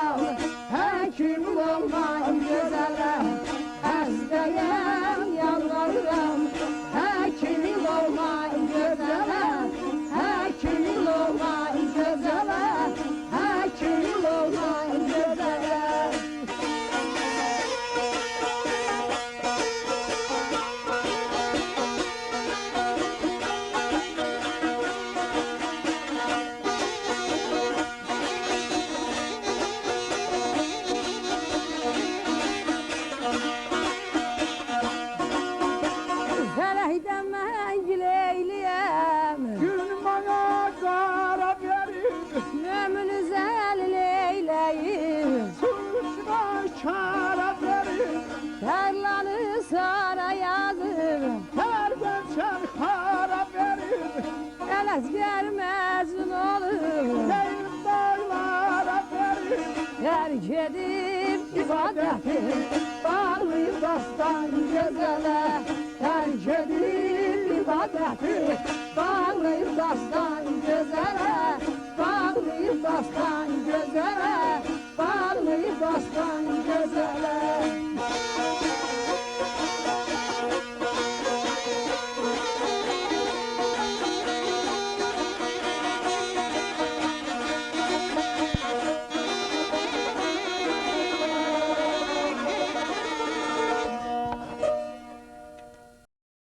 al, həkim olma gözələ. Xəstəyəm, yalvarıram, həkim olma gözələ. Həkim olma gözələ, həkim olma gözələ. Fələkdən mən gileyliyəm, Gün bana qara verir, ömrünü zəlil eyləyim. Suçuna kara verir, Tərlanı sara yazır, Tərdən çarxara verir, Ələsgər məzun olur. Deyir dağlara verir, Tərk edib ibadəti, bağlayıb dastan gözələ. Tərk edib ibadəti, bağlayıb dastan gözələ. Bağlayıb dastan gözələ, bağlayıb dastan gözələ.